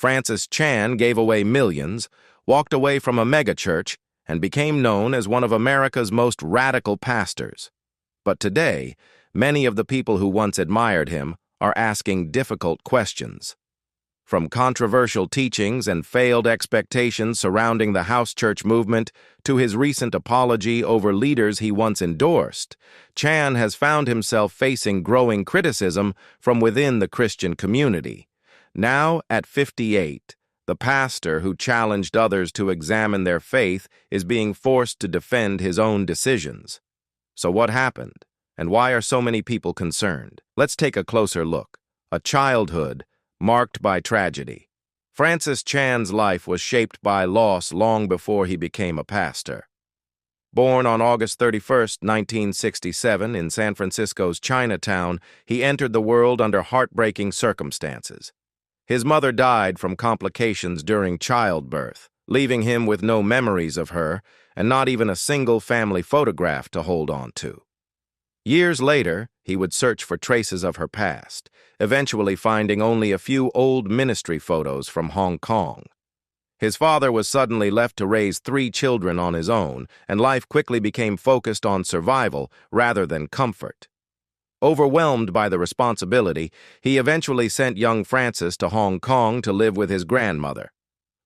Francis Chan gave away millions, walked away from a megachurch, and became known as one of America's most radical pastors. But today, many of the people who once admired him are asking difficult questions. From controversial teachings and failed expectations surrounding the house church movement to his recent apology over leaders he once endorsed, Chan has found himself facing growing criticism from within the Christian community. Now, at 58, the pastor who challenged others to examine their faith is being forced to defend his own decisions. So what happened, and why are so many people concerned? Let's take a closer look. A childhood marked by tragedy. Francis Chan's life was shaped by loss long before he became a pastor. Born on August 31, 1967, in San Francisco's Chinatown, he entered the world under heartbreaking circumstances. His mother died from complications during childbirth, leaving him with no memories of her and not even a single family photograph to hold on to. Years later, he would search for traces of her past, eventually finding only a few old ministry photos from Hong Kong. His father was suddenly left to raise 3 children on his own, and life quickly became focused on survival rather than comfort. Overwhelmed by the responsibility, he eventually sent young Francis to Hong Kong to live with his grandmother.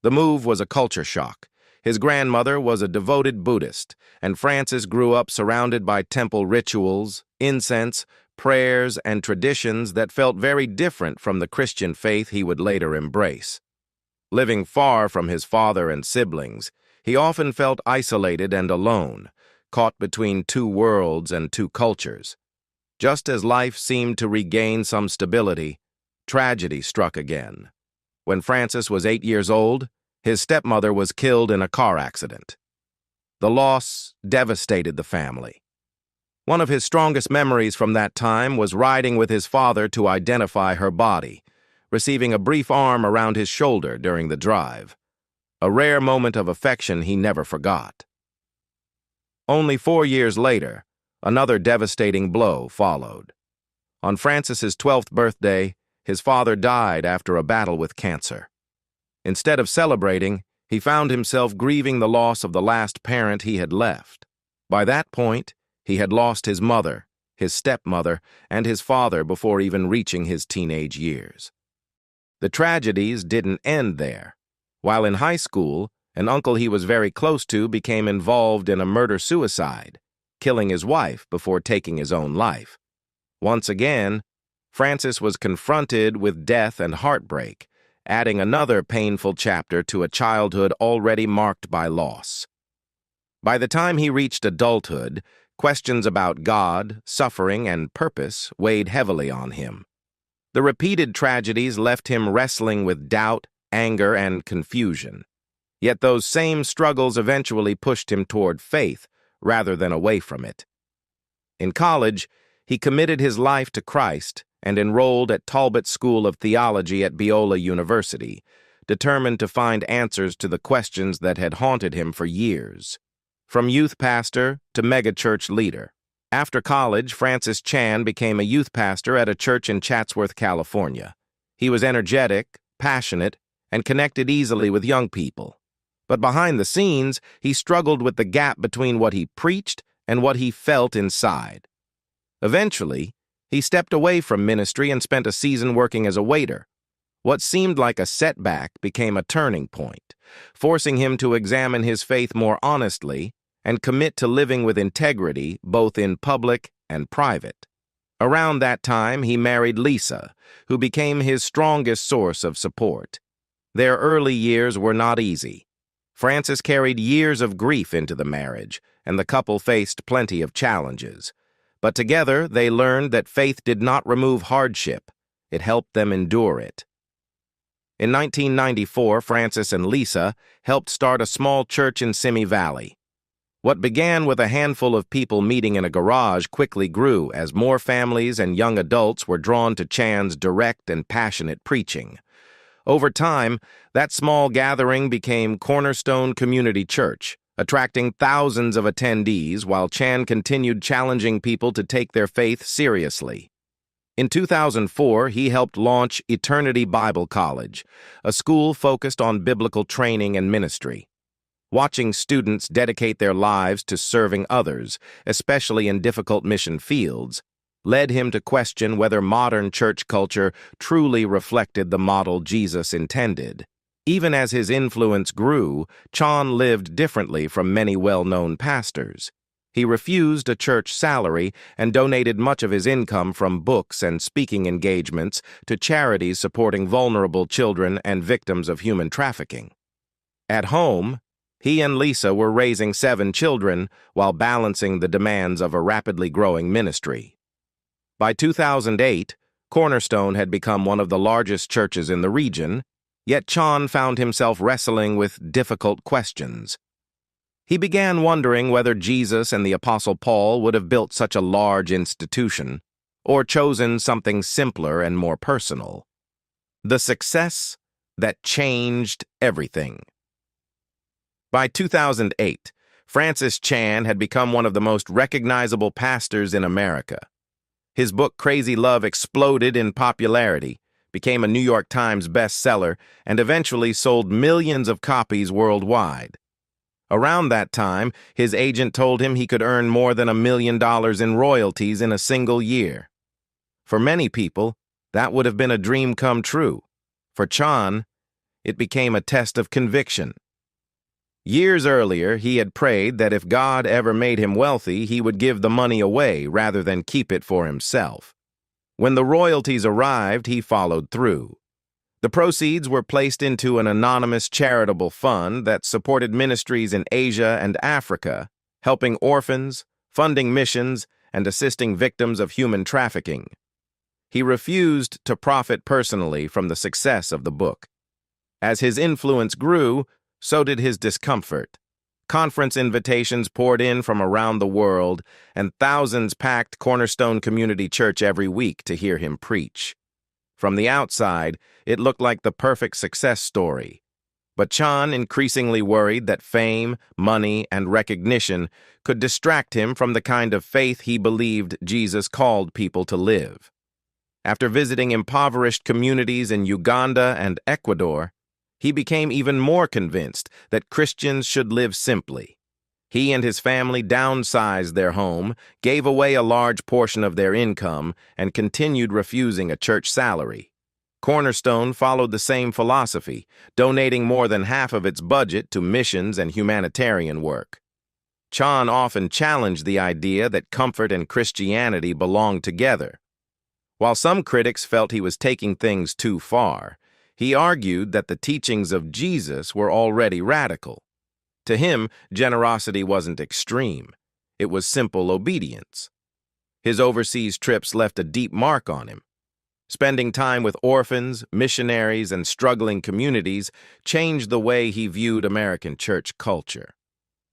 The move was a culture shock. His grandmother was a devoted Buddhist, and Francis grew up surrounded by temple rituals, incense, prayers, and traditions that felt very different from the Christian faith he would later embrace. Living far from his father and siblings, he often felt isolated and alone, caught between 2 worlds and 2 cultures. Just as life seemed to regain some stability, tragedy struck again. When Francis was 8 years old, his stepmother was killed in a car accident. The loss devastated the family. One of his strongest memories from that time was riding with his father to identify her body, receiving a brief arm around his shoulder during the drive, a rare moment of affection he never forgot. Only 4 years later, another devastating blow followed. On Francis's 12th birthday, his father died after a battle with cancer. Instead of celebrating, he found himself grieving the loss of the last parent he had left. By that point, he had lost his mother, his stepmother, and his father before even reaching his teenage years. The tragedies didn't end there. While in high school, an uncle he was very close to became involved in a murder-suicide, killing his wife before taking his own life. Once again, Francis was confronted with death and heartbreak, adding another painful chapter to a childhood already marked by loss. By the time he reached adulthood, questions about God, suffering, and purpose weighed heavily on him. The repeated tragedies left him wrestling with doubt, anger, and confusion. Yet those same struggles eventually pushed him toward faith rather than away from it. In college, he committed his life to Christ and enrolled at Talbot School of Theology at Biola University, determined to find answers to the questions that had haunted him for years. From youth pastor to megachurch leader. After college, Francis Chan became a youth pastor at a church in Chatsworth, California. He was energetic, passionate, and connected easily with young people. But behind the scenes, he struggled with the gap between what he preached and what he felt inside. Eventually, he stepped away from ministry and spent a season working as a waiter. What seemed like a setback became a turning point, forcing him to examine his faith more honestly and commit to living with integrity both in public and private. Around that time, he married Lisa, who became his strongest source of support. Their early years were not easy. Francis carried years of grief into the marriage, and the couple faced plenty of challenges. But together, they learned that faith did not remove hardship. It helped them endure it. In 1994, Francis and Lisa helped start a small church in Simi Valley. What began with a handful of people meeting in a garage quickly grew as more families and young adults were drawn to Chan's direct and passionate preaching. Over time, that small gathering became Cornerstone Community Church, attracting thousands of attendees while Chan continued challenging people to take their faith seriously. In 2004, he helped launch Eternity Bible College, a school focused on biblical training and ministry. Watching students dedicate their lives to serving others, especially in difficult mission fields, led him to question whether modern church culture truly reflected the model Jesus intended. Even as his influence grew, Chan lived differently from many well-known pastors. He refused a church salary and donated much of his income from books and speaking engagements to charities supporting vulnerable children and victims of human trafficking. At home, he and Lisa were raising 7 children while balancing the demands of a rapidly growing ministry. By 2008, Cornerstone had become one of the largest churches in the region, yet Chan found himself wrestling with difficult questions. He began wondering whether Jesus and the Apostle Paul would have built such a large institution, or chosen something simpler and more personal. The success that changed everything. By 2008, Francis Chan had become one of the most recognizable pastors in America. His book Crazy Love exploded in popularity, became a New York Times bestseller, and eventually sold millions of copies worldwide. Around that time, his agent told him he could earn more than $1 million in royalties in a single year. For many people, that would have been a dream come true. For Chan, it became a test of conviction. Years earlier, he had prayed that if God ever made him wealthy, he would give the money away rather than keep it for himself. When the royalties arrived, he followed through. The proceeds were placed into an anonymous charitable fund that supported ministries in Asia and Africa, helping orphans, funding missions, and assisting victims of human trafficking. He refused to profit personally from the success of the book. As his influence grew, so did his discomfort. Conference invitations poured in from around the world, and thousands packed Cornerstone Community Church every week to hear him preach. From the outside, it looked like the perfect success story. But Chan increasingly worried that fame, money, and recognition could distract him from the kind of faith he believed Jesus called people to live. After visiting impoverished communities in Uganda and Ecuador, he became even more convinced that Christians should live simply. He and his family downsized their home, gave away a large portion of their income, and continued refusing a church salary. Cornerstone followed the same philosophy, donating more than half of its budget to missions and humanitarian work. Chan often challenged the idea that comfort and Christianity belonged together. While some critics felt he was taking things too far, he argued that the teachings of Jesus were already radical. To him, generosity wasn't extreme. It was simple obedience. His overseas trips left a deep mark on him. Spending time with orphans, missionaries, and struggling communities changed the way he viewed American church culture.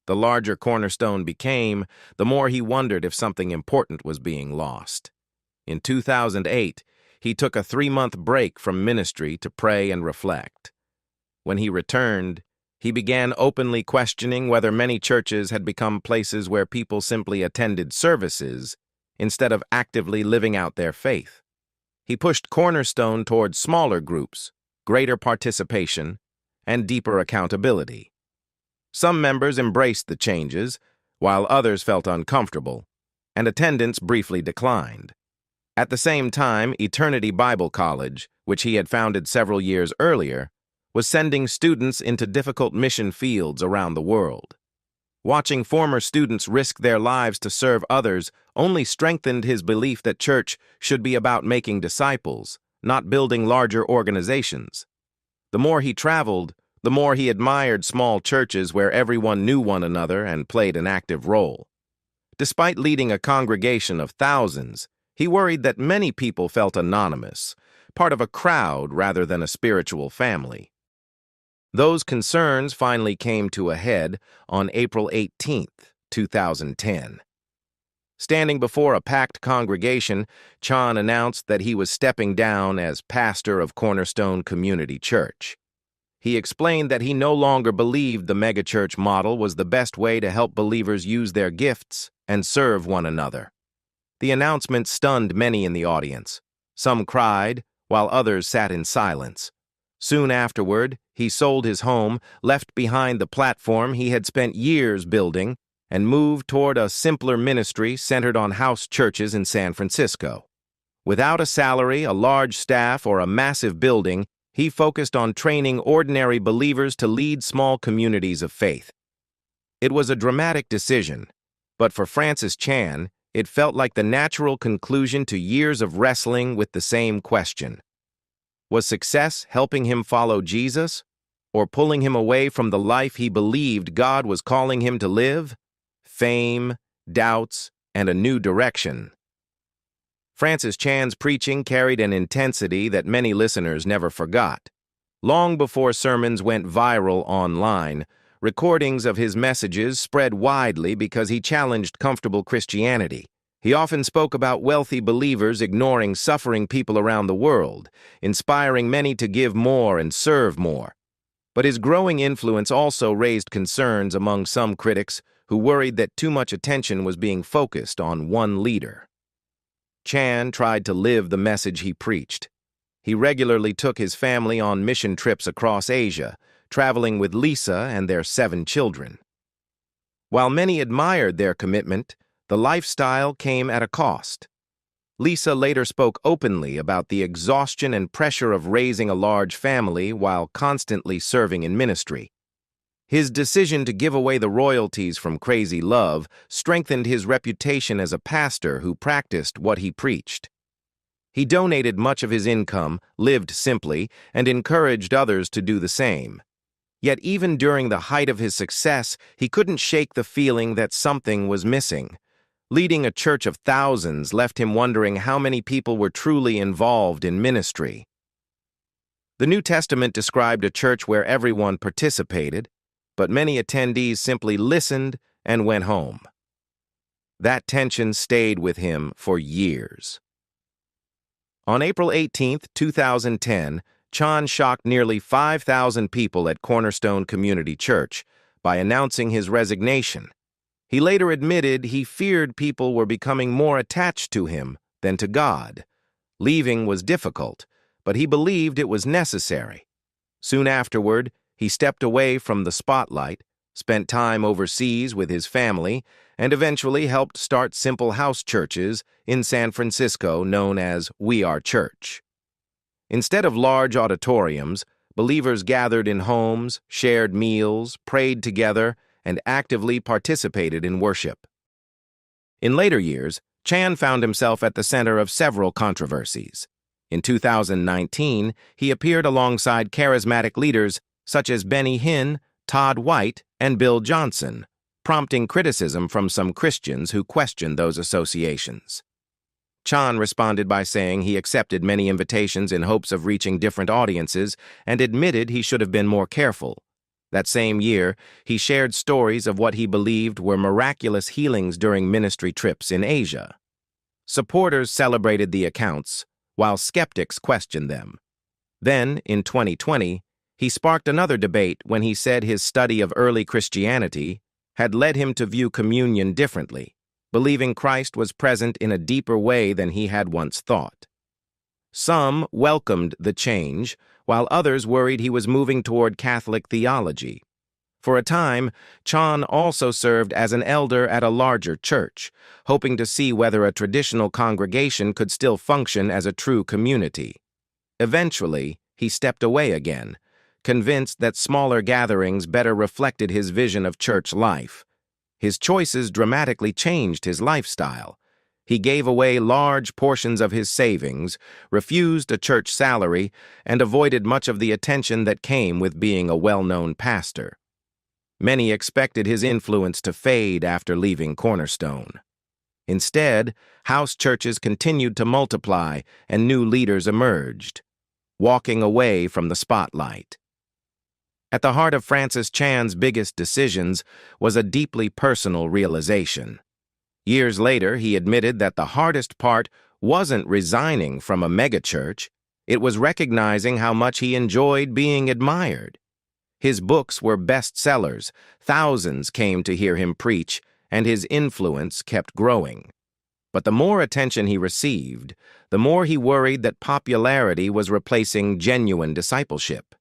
The larger Cornerstone became, the more he wondered if something important was being lost. In 2008, he took a 3-month break from ministry to pray and reflect. When he returned, he began openly questioning whether many churches had become places where people simply attended services instead of actively living out their faith. He pushed Cornerstone toward smaller groups, greater participation, and deeper accountability. Some members embraced the changes, while others felt uncomfortable, and attendance briefly declined. At the same time, Eternity Bible College, which he had founded several years earlier, was sending students into difficult mission fields around the world. Watching former students risk their lives to serve others only strengthened his belief that church should be about making disciples, not building larger organizations. The more he traveled, the more he admired small churches where everyone knew one another and played an active role. Despite leading a congregation of thousands, he worried that many people felt anonymous, part of a crowd rather than a spiritual family. Those concerns finally came to a head on April 18, 2010. Standing before a packed congregation, Chan announced that he was stepping down as pastor of Cornerstone Community Church. He explained that he no longer believed the megachurch model was the best way to help believers use their gifts and serve one another. The announcement stunned many in the audience. Some cried, while others sat in silence. Soon afterward, he sold his home, left behind the platform he had spent years building, and moved toward a simpler ministry centered on house churches in San Francisco. Without a salary, a large staff, or a massive building, he focused on training ordinary believers to lead small communities of faith. It was a dramatic decision, but for Francis Chan, it felt like the natural conclusion to years of wrestling with the same question. Was success helping him follow Jesus, or pulling him away from the life he believed God was calling him to live? Fame, doubts, and a new direction. Francis Chan's preaching carried an intensity that many listeners never forgot. Long before sermons went viral online, recordings of his messages spread widely because he challenged comfortable Christianity. He often spoke about wealthy believers ignoring suffering people around the world, inspiring many to give more and serve more. But his growing influence also raised concerns among some critics who worried that too much attention was being focused on one leader. Chan tried to live the message he preached. He regularly took his family on mission trips across Asia, traveling with Lisa and their 7 children. While many admired their commitment, the lifestyle came at a cost. Lisa later spoke openly about the exhaustion and pressure of raising a large family while constantly serving in ministry. His decision to give away the royalties from Crazy Love strengthened his reputation as a pastor who practiced what he preached. He donated much of his income, lived simply, and encouraged others to do the same. Yet even during the height of his success, he couldn't shake the feeling that something was missing. Leading a church of thousands left him wondering how many people were truly involved in ministry. The New Testament described a church where everyone participated, but many attendees simply listened and went home. That tension stayed with him for years. On April 18, 2010, Chan shocked nearly 5,000 people at Cornerstone Community Church by announcing his resignation. He later admitted he feared people were becoming more attached to him than to God. Leaving was difficult, but he believed it was necessary. Soon afterward, he stepped away from the spotlight, spent time overseas with his family, and eventually helped start simple house churches in San Francisco known as We Are Church. Instead of large auditoriums, believers gathered in homes, shared meals, prayed together, and actively participated in worship. In later years, Chan found himself at the center of several controversies. In 2019, he appeared alongside charismatic leaders such as Benny Hinn, Todd White, and Bill Johnson, prompting criticism from some Christians who questioned those associations. Chan responded by saying he accepted many invitations in hopes of reaching different audiences and admitted he should have been more careful. That same year, he shared stories of what he believed were miraculous healings during ministry trips in Asia. Supporters celebrated the accounts, while skeptics questioned them. Then, in 2020, he sparked another debate when he said his study of early Christianity had led him to view communion differently, believing Christ was present in a deeper way than he had once thought. Some welcomed the change, while others worried he was moving toward Catholic theology. For a time, Chan also served as an elder at a larger church, hoping to see whether a traditional congregation could still function as a true community. Eventually, he stepped away again, convinced that smaller gatherings better reflected his vision of church life. His choices dramatically changed his lifestyle. He gave away large portions of his savings, refused a church salary, and avoided much of the attention that came with being a well-known pastor. Many expected his influence to fade after leaving Cornerstone. Instead, house churches continued to multiply and new leaders emerged, walking away from the spotlight. At the heart of Francis Chan's biggest decisions was a deeply personal realization. Years later, he admitted that the hardest part wasn't resigning from a megachurch, it was recognizing how much he enjoyed being admired. His books were bestsellers, thousands came to hear him preach, and his influence kept growing. But the more attention he received, the more he worried that popularity was replacing genuine discipleship.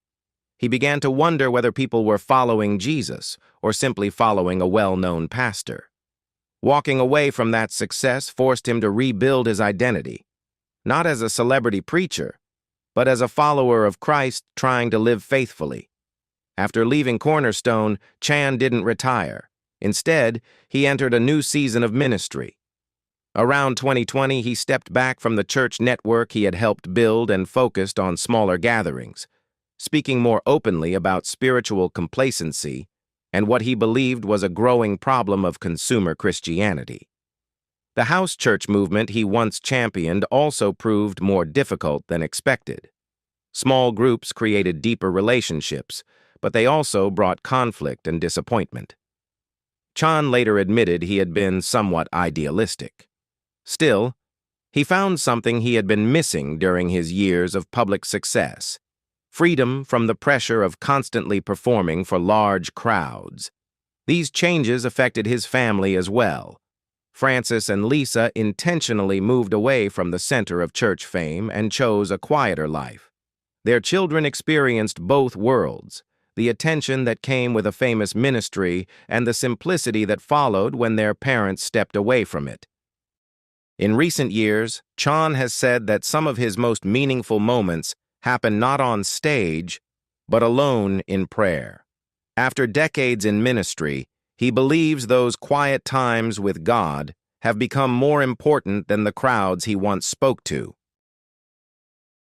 He began to wonder whether people were following Jesus or simply following a well-known pastor. Walking away from that success forced him to rebuild his identity, not as a celebrity preacher, but as a follower of Christ trying to live faithfully. After leaving Cornerstone, Chan didn't retire. Instead, he entered a new season of ministry. Around 2020, he stepped back from the church network he had helped build and focused on smaller gatherings, speaking more openly about spiritual complacency and what he believed was a growing problem of consumer Christianity. The house church movement he once championed also proved more difficult than expected. Small groups created deeper relationships, but they also brought conflict and disappointment. Chan later admitted he had been somewhat idealistic. Still, he found something he had been missing during his years of public success: freedom from the pressure of constantly performing for large crowds. These changes affected his family as well. Francis and Lisa intentionally moved away from the center of church fame and chose a quieter life. Their children experienced both worlds: the attention that came with a famous ministry and the simplicity that followed when their parents stepped away from it. In recent years, Chan has said that some of his most meaningful moments happen not on stage, but alone in prayer. After decades in ministry, he believes those quiet times with God have become more important than the crowds he once spoke to.